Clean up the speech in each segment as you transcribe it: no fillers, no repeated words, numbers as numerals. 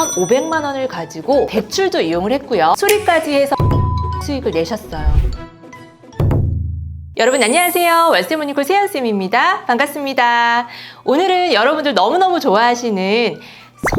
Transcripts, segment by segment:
2,500만 원을 가지고 대출도 이용을 했고요. 수리까지 해서 수익을 내셨어요. 여러분 안녕하세요. 월세모니콜 세연쌤입니다. 반갑습니다. 오늘은 여러분들 너무너무 좋아하시는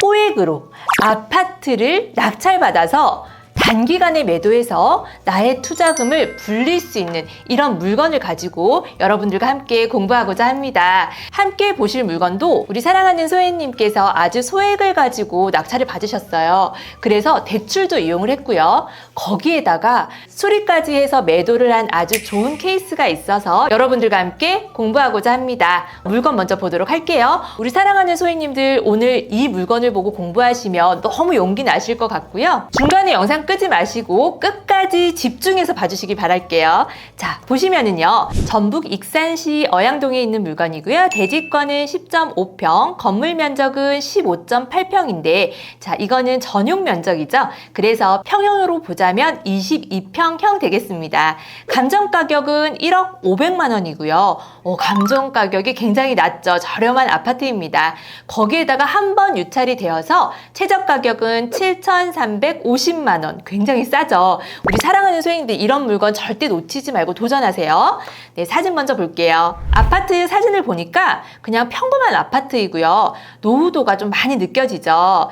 소액으로 아파트를 낙찰받아서 단기간에 매도해서 나의 투자금을 불릴 수 있는 이런 물건을 가지고 여러분들과 함께 공부하고자 합니다. 함께 보실 물건도 우리 사랑하는 소혜님께서 아주 소액을 가지고 낙찰을 받으셨어요. 그래서 대출도 이용을 했고요. 거기에다가 수리까지 해서 매도를 한 아주 좋은 케이스가 있어서 여러분들과 함께 공부하고자 합니다. 물건 먼저 보도록 할게요. 우리 사랑하는 소혜님들 오늘 이 물건을 보고 공부하시면 너무 용기 나실 것 같고요. 중간에 영상 끄지 마시고 끝까지 집중해서 봐주시기 바랄게요. 자, 보시면은요. 전북 익산시 어양동에 있는 물건이고요. 대지권은 10.5평, 건물 면적은 15.8평인데 자, 이거는 전용 면적이죠. 그래서 평형으로 보자면 22평형 되겠습니다. 감정 가격은 1억 500만 원이고요. 감정 가격이 굉장히 낮죠. 저렴한 아파트입니다. 거기에다가 한 번 유찰이 되어서 최저 가격은 7,350만 원. 굉장히 싸죠. 우리 사랑하는 소행님들 이런 물건 절대 놓치지 말고 도전하세요. 네, 사진 먼저 볼게요. 아파트 사진을 보니까 그냥 평범한 아파트이고요. 노후도가 좀 많이 느껴지죠.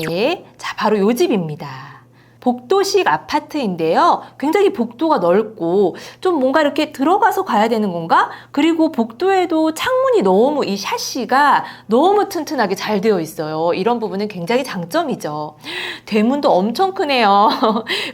네, 자 바로 요 집입니다. 복도식 아파트인데요. 굉장히 복도가 넓고 좀 뭔가 이렇게 들어가서 가야 되는 건가? 그리고 복도에도 창문이 너무 이 샤시가 너무 튼튼하게 잘 되어 있어요. 이런 부분은 굉장히 장점이죠. 대문도 엄청 크네요.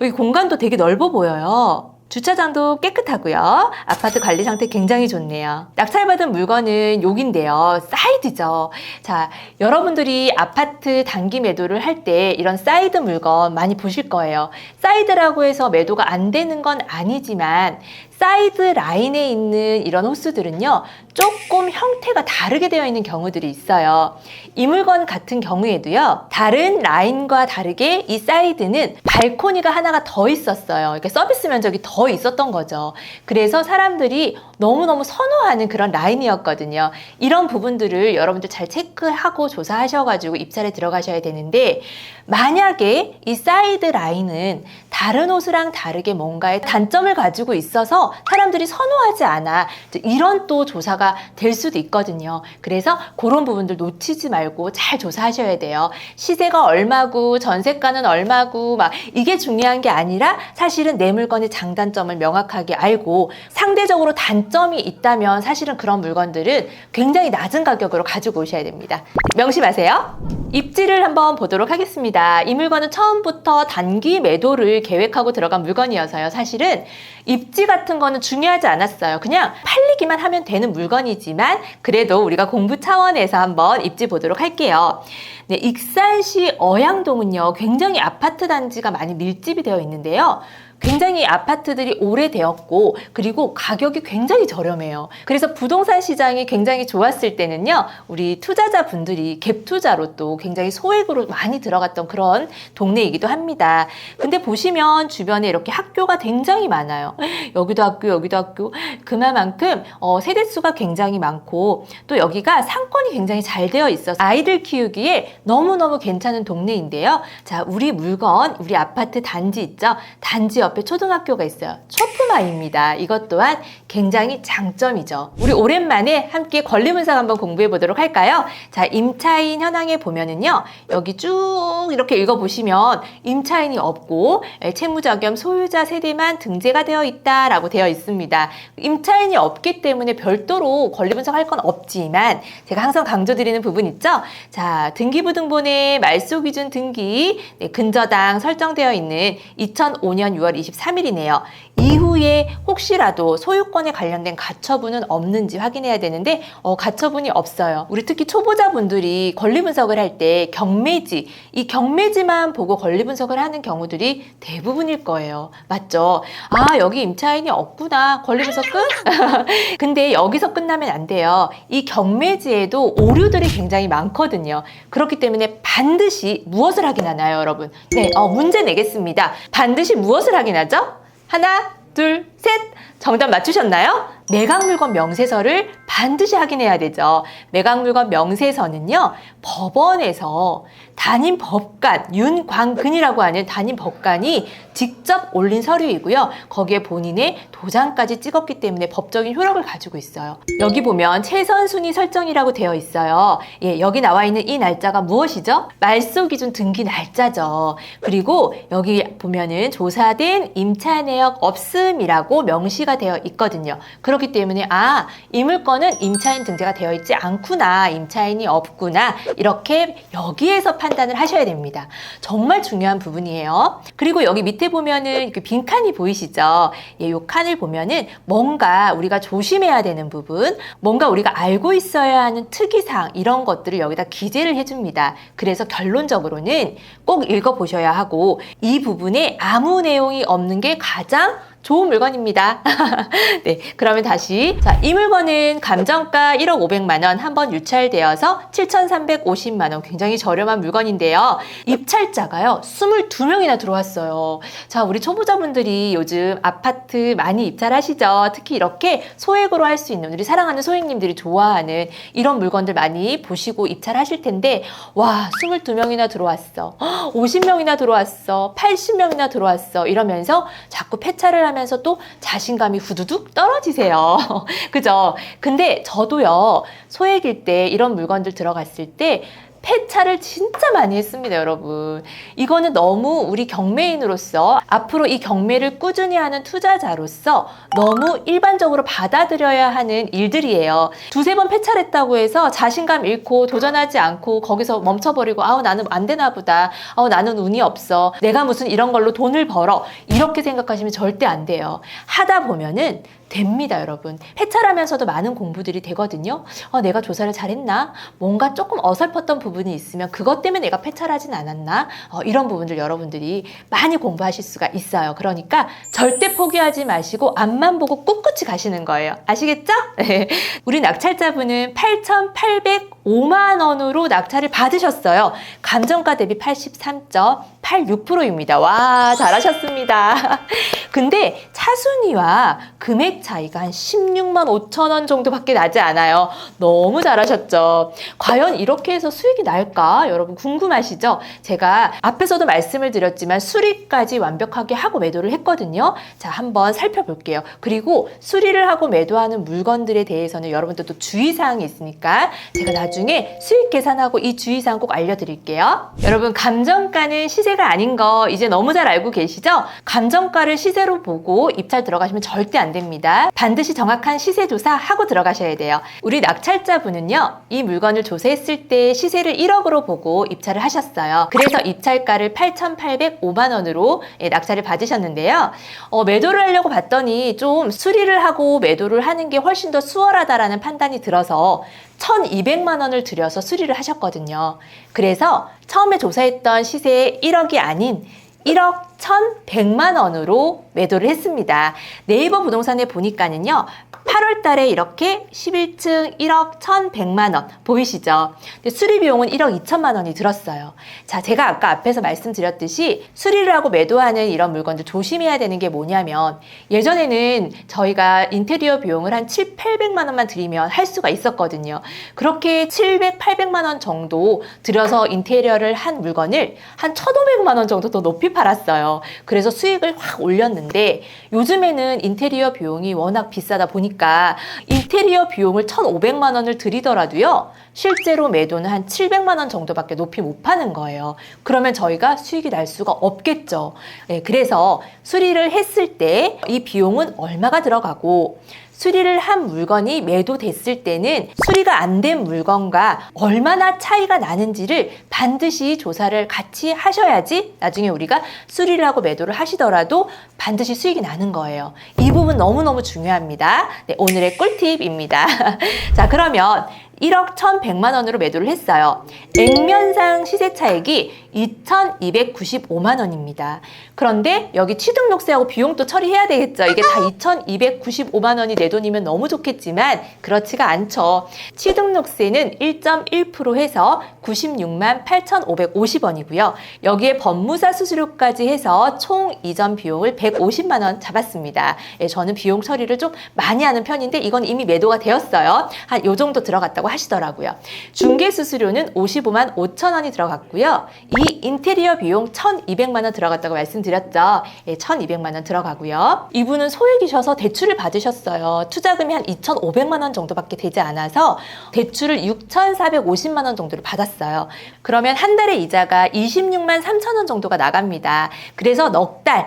여기 공간도 되게 넓어 보여요. 주차장도 깨끗하고요. 아파트 관리 상태 굉장히 좋네요. 낙찰받은 물건은 여기인데요. 사이드죠. 자, 여러분들이 아파트 단기 매도를 할 때 이런 사이드 물건 많이 보실 거예요. 사이드라고 해서 매도가 안 되는 건 아니지만 사이드 라인에 있는 이런 호수들은요. 조금 형태가 다르게 되어 있는 경우들이 있어요. 이 물건 같은 경우에도요. 다른 라인과 다르게 이 사이드는 발코니가 하나가 더 있었어요. 이렇게 서비스 면적이 더 있었던 거죠. 그래서 사람들이 너무너무 선호하는 그런 라인이었거든요. 이런 부분들을 여러분들 잘 체크하고 조사하셔가지고 입찰에 들어가셔야 되는데 만약에 이 사이드 라인은 다른 호수랑 다르게 뭔가의 단점을 가지고 있어서 사람들이 선호하지 않아 이런 또 조사가 될 수도 있거든요. 그래서 그런 부분들 놓치지 말고 잘 조사하셔야 돼요. 시세가 얼마고 전세가는 얼마고 막 이게 중요한 게 아니라 사실은 내 물건의 장단점을 명확하게 알고 상대적으로 단점이 있다면 사실은 그런 물건들은 굉장히 낮은 가격으로 가지고 오셔야 됩니다. 명심하세요. 입지를 한번 보도록 하겠습니다. 이 물건은 처음부터 단기 매도를 계획하고 들어간 물건이어서요. 사실은 입지 같은 거는 중요하지 않았어요. 그냥 팔리기만 하면 되는 물건이지만 그래도 우리가 공부 차원에서 한번 입지 보도록 할게요. 네, 익산시 어양동은요. 굉장히 아파트 단지가 많이 밀집이 되어 있는데요. 굉장히 아파트들이 오래되었고 그리고 가격이 굉장히 저렴해요. 그래서 부동산 시장이 굉장히 좋았을 때는요. 우리 투자자분들이 갭 투자로 또 굉장히 소액으로 많이 들어갔던 그런 동네이기도 합니다. 근데 보시면 주변에 이렇게 학교가 굉장히 많아요. 여기도 학교 여기도 학교 그만큼 세대수가 굉장히 많고 또 여기가 상권이 굉장히 잘 되어 있어서 아이들 키우기에 너무너무 괜찮은 동네인데요. 자, 우리 물건 우리 아파트 단지 있죠. 단지 옆에 초등학교가 있어요. 초품화입니다. 이것 또한 굉장히 장점이죠. 우리 오랜만에 함께 권리 분석 한번 공부해 보도록 할까요? 자, 임차인 현황에 보면은요. 여기 쭉 이렇게 읽어보시면 임차인이 없고 채무자 겸 소유자 세대만 등재가 되어 있다라고 되어 있습니다. 임차인이 없기 때문에 별도로 권리 분석할 건 없지만 제가 항상 강조드리는 부분 있죠? 자, 등기부등본에 말소 기준 등기 근저당 설정되어 있는 2005년 6월 23일이네요. 이후에 혹시라도 소유권에 관련된 가처분은 없는지 확인해야 되는데 가처분이 없어요. 우리 특히 초보자분들이 권리 분석을 할 때 경매지, 이 경매지만 보고 권리 분석을 하는 경우들이 대부분일 거예요. 맞죠? 아, 여기 임차인이 없구나. 권리 분석 끝? 근데 여기서 끝나면 안 돼요. 이 경매지에도 오류들이 굉장히 많거든요. 그렇기 때문에 반드시 무엇을 확인하나요, 여러분? 네, 문제 내겠습니다. 반드시 무엇을 확인하죠? 하나, 둘, 셋! 정답 맞추셨나요? 매각물건 명세서를 반드시 확인해야 되죠. 매각물건 명세서는요, 법원에서 담임 법관 윤광근이라고 하는 담임 법관이 직접 올린 서류이고요. 거기에 본인의 도장까지 찍었기 때문에 법적인 효력을 가지고 있어요. 여기 보면 최선순위 설정이라고 되어 있어요. 예, 여기 나와 있는 이 날짜가 무엇이죠? 말소기준 등기 날짜죠. 그리고 여기 보면은 조사된 임차 내역 없음이라고 명시가 되어 있거든요. 그렇기 때문에 이 물건은 임차인 등재가 되어 있지 않구나, 임차인이 없구나, 이렇게 여기에서 판단을 하셔야 됩니다. 정말 중요한 부분이에요. 그리고 여기 밑에 보면은 그 빈 칸이 보이시죠? 예, 요 칸을 보면은 뭔가 우리가 조심해야 되는 부분, 뭔가 우리가 알고 있어야 하는 특이사항, 이런 것들을 여기다 기재를 해줍니다. 그래서 결론적으로는 꼭 읽어보셔야 하고, 이 부분에 아무 내용이 없는 게 가장 좋은 물건입니다. 네, 그러면 다시. 자, 이 물건은 감정가 1억 500만 원, 한번 유찰되어서 7,350만 원, 굉장히 저렴한 물건인데요. 입찰자가요, 22명이나 들어왔어요. 자, 우리 초보자분들이 요즘 아파트 많이 입찰하시죠? 특히 이렇게 소액으로 할 수 있는, 우리 사랑하는 소액님들이 좋아하는 이런 물건들 많이 보시고 입찰하실 텐데, 와, 22명이나 들어왔어. 50명이나 들어왔어. 80명이나 들어왔어. 이러면서 자꾸 폐차를 하면서 또 자신감이 후두둑 떨어지세요. 그죠? 근데 저도요, 소액일 때 이런 물건들 들어갔을 때 폐차를 진짜 많이 했습니다, 여러분. 이거는 너무 우리 경매인으로서, 앞으로 이 경매를 꾸준히 하는 투자자로서 너무 일반적으로 받아들여야 하는 일들이에요. 두세 번 폐차를 했다고 해서 자신감 잃고 도전하지 않고 거기서 멈춰버리고, 나는 안 되나 보다, 나는 운이 없어, 내가 무슨 이런 걸로 돈을 벌어, 이렇게 생각하시면 절대 안 돼요. 하다 보면은 됩니다, 여러분. 폐차를 하면서도 많은 공부들이 되거든요. 내가 조사를 잘했나? 뭔가 조금 어설펐던 부분이 있으면 그것 때문에 내가 폐차를 하진 않았나? 이런 부분들 여러분들이 많이 공부하실 수가 있어요. 그러니까 절대 포기하지 마시고 앞만 보고 꿋꿋이 가시는 거예요. 아시겠죠? 우리 낙찰자분은 8,805만 원으로 낙찰을 받으셨어요. 감정가 대비 83.86%입니다. 와, 잘하셨습니다. 근데 차순위와 금액 차이가 한 16만 5천 원 정도밖에 나지 않아요. 너무 잘하셨죠? 과연 이렇게 해서 수익이 날까? 여러분 궁금하시죠? 제가 앞에서도 말씀을 드렸지만 수리까지 완벽하게 하고 매도를 했거든요. 자, 한번 살펴볼게요. 그리고 수리를 하고 매도하는 물건들에 대해서는 여러분들도 주의사항이 있으니까 제가 나중에 수익 계산하고 이 주의사항 꼭 알려드릴게요. 여러분, 감정가는 시세가 아닌 거 이제 너무 잘 알고 계시죠? 감정가를 시세로 보고 입찰 들어가시면 절대 안 됩니다. 반드시 정확한 시세 조사하고 들어가셔야 돼요. 우리 낙찰자분은요, 이 물건을 조사했을 때 시세를 1억으로 보고 입찰을 하셨어요. 그래서 입찰가를 8,805만 원으로 낙찰을 받으셨는데요. 매도를 하려고 봤더니 좀 수리를 하고 매도를 하는 게 훨씬 더 수월하다라는 판단이 들어서 1,200만 원을 들여서 수리를 하셨거든요. 그래서 처음에 조사했던 시세의 1억이 아닌 1억 1,100만 원으로 매도를 했습니다. 네이버 부동산에 보니까는요, 8월 달에 이렇게 11층 1억 1,100만 원 보이시죠? 근데 수리 비용은 1억 2천만 원이 들었어요. 자, 제가 아까 앞에서 말씀드렸듯이 수리를 하고 매도하는 이런 물건들 조심해야 되는 게 뭐냐면, 예전에는 저희가 인테리어 비용을 한 7, 800만 원만 들이면 할 수가 있었거든요. 그렇게 700, 800만 원 정도 들여서 인테리어를 한 물건을 한 1,500만 원 정도 더 높이 팔았어요. 그래서 수익을 확 올렸는데, 요즘에는 인테리어 비용이 워낙 비싸다 보니까 인테리어 비용을 1,500만 원을 들이더라도요, 실제로 매도는 한 700만 원 정도밖에 높이 못 파는 거예요. 그러면 저희가 수익이 날 수가 없겠죠. 그래서 수리를 했을 때 이 비용은 얼마가 들어가고, 수리를 한 물건이 매도됐을 때는 수리가 안 된 물건과 얼마나 차이가 나는지를 반드시 조사를 같이 하셔야지 나중에 우리가 수리를 하고 매도를 하시더라도 반드시 수익이 나는 거예요. 이 부분 너무너무 중요합니다. 네, 오늘의 꿀팁입니다. 자, 그러면 1억 1,100만 원으로 매도를 했어요. 액면상 시세 차익이 2,295만 원입니다. 그런데 여기 취등록세하고 비용도 처리해야 되겠죠. 이게 다 2,295만 원이 내 돈이면 너무 좋겠지만 그렇지가 않죠. 취등록세는 1.1% 해서 96만 8,550원이고요. 여기에 법무사 수수료까지 해서 총 이전 비용을 150만 원 잡았습니다. 예, 저는 비용 처리를 좀 많이 하는 편인데 이건 이미 매도가 되었어요. 한 요 정도 들어갔다고 하시더라고요. 중개 수수료는 55만 5천 원이 들어갔고요. 이 인테리어 비용 1,200만 원 들어갔다고 말씀드렸죠. 예, 1,200만 원 들어가고요. 이분은 소액이셔서 대출을 받으셨어요. 투자금이 한 2,500만 원 정도밖에 되지 않아서 대출을 6,450만 원 정도를 받았어요. 그러면 한 달에 이자가 26만 3천 원 정도가 나갑니다. 그래서 넉 달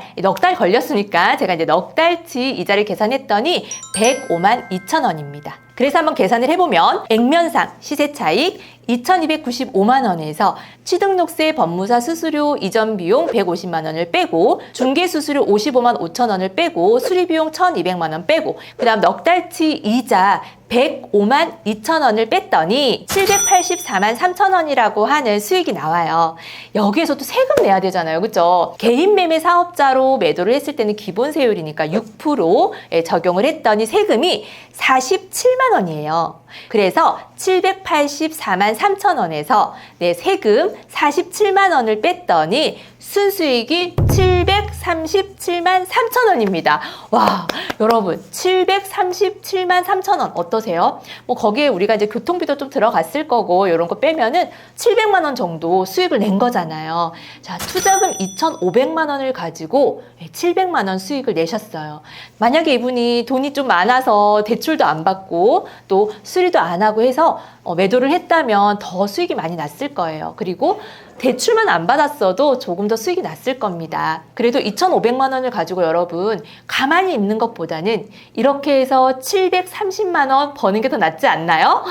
걸렸으니까 제가 이제 넉 달치 이자를 계산했더니 105만 2천 원입니다. 그래서 한번 계산을 해보면 액면상 시세 차익 2,295만 원에서 취등록세, 법무사 수수료, 이전 비용 150만 원을 빼고 중개 수수료 55만 5천 원을 빼고 수리비용 1,200만 원 빼고 그 다음 넉 달치 이자 105만 2천 원을 뺐더니 784만 3천 원이라고 하는 수익이 나와요. 여기에서도 세금 내야 되잖아요. 그죠? 개인 매매 사업자로 매도를 했을 때는 기본 세율이니까 6%에 적용을 했더니 세금이 47만 원이에요. 그래서 784만 3천 원에서 세금 47만 원을 뺐더니 순수익이 737만 3천 원입니다. 와, 여러분 737만 3천 원 어떠세요? 뭐 거기에 우리가 이제 교통비도 좀 들어갔을 거고 이런 거 빼면은 700만 원 정도 수익을 낸 거잖아요. 자, 투자금 2,500만 원을 가지고 700만 원 수익을 내셨어요. 만약에 이분이 돈이 좀 많아서 대출도 안 받고 또 수리도 안 하고 해서 매도를 했다면 더 수익이 많이 났을 거예요. 그리고 대출만 안 받았어도 조금 더 수익이 났을 겁니다. 그래도 2,500만 원을 가지고 여러분 가만히 있는 것보다는 이렇게 해서 730만 원 버는 게 더 낫지 않나요?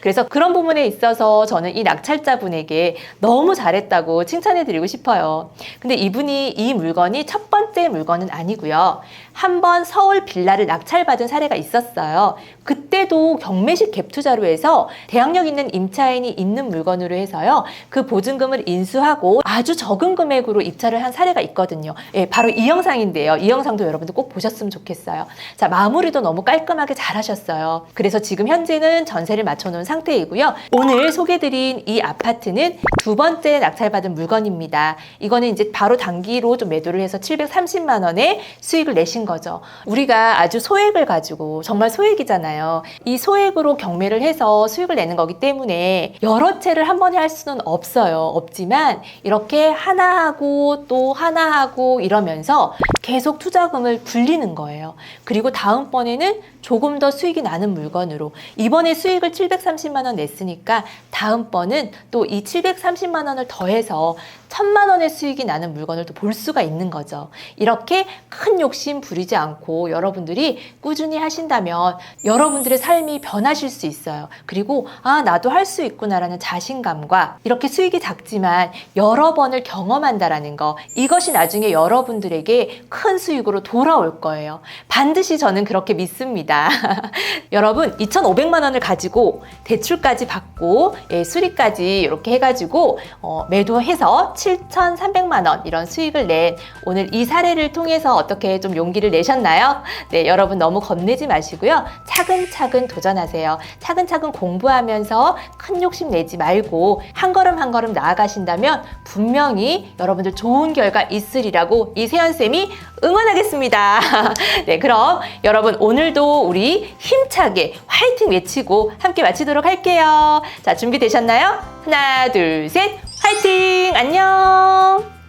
그래서 그런 부분에 있어서 저는 이 낙찰자분에게 너무 잘했다고 칭찬해드리고 싶어요. 근데 이분이 이 물건이 첫 번째 물건은 아니고요. 한번 서울 빌라를 낙찰받은 사례가 있었어요. 그때도 경매식 갭 투자로 해서 대항력 있는 임차인이 있는 물건으로 해서요. 그 보증금을 인수하고 아주 적은 금액으로 입찰을 한 사례가 있거든요. 예, 바로 이 영상인데요. 이 영상도 여러분들 꼭 보셨으면 좋겠어요. 자, 마무리도 너무 깔끔하게 잘 하셨어요. 그래서 지금 현재는 전세를 맞춰놓은 상태이고요. 오늘 소개드린 이 아파트는 두 번째 낙찰받은 물건입니다. 이거는 이제 바로 단기로 좀 매도를 해서 730만 원의 수익을 내신 거죠. 우리가 아주 소액을 가지고 정말 소액이잖아요. 이 소액으로 경매를 해서 수익을 내는 거기 때문에 여러 채를 한 번에 할 수는 없어요. 없지만 이렇게 하나 하고 또 하나 하고 이러면서 계속 투자금을 굴리는 거예요. 그리고 다음번에는 조금 더 수익이 나는 물건으로 이번에 수익을 730만 원 냈으니까 다음번은 또 이 730만 원을 더해서 1,000만 원의 수익이 나는 물건을 또 볼 수가 있는 거죠. 이렇게 큰 욕심 부리지 않고 여러분들이 꾸준히 하신다면 여러분들의 삶이 변하실 수 있어요. 그리고 나도 할 수 있구나라는 자신감과 이렇게 수익이 작지만 여러 번을 경험한다라는 거, 이것이 나중에 여러분들에게 큰 수익으로 돌아올 거예요. 반드시 저는 그렇게 믿습니다. 여러분 2,500만 원을 가지고 대출까지 받고 수리까지 이렇게 해가지고 매도해서 7,300만 원 이런 수익을 낸 오늘 이 사례를 통해서 어떻게 좀 용기를 내셨나요? 네, 여러분 너무 겁내지 마시고요. 차근차근 도전하세요. 차근차근 공부하면서 큰 욕심 내지 말고 한 걸음 한 걸음 나아가신다면 분명히 여러분들 좋은 결과 있으리라고 이 세연쌤이 응원하겠습니다. 네, 그럼 여러분 오늘도 우리 힘차게 화이팅 외치고 함께 마치도록 할게요. 자, 준비되셨나요? 하나, 둘, 셋, 화이팅! 안녕!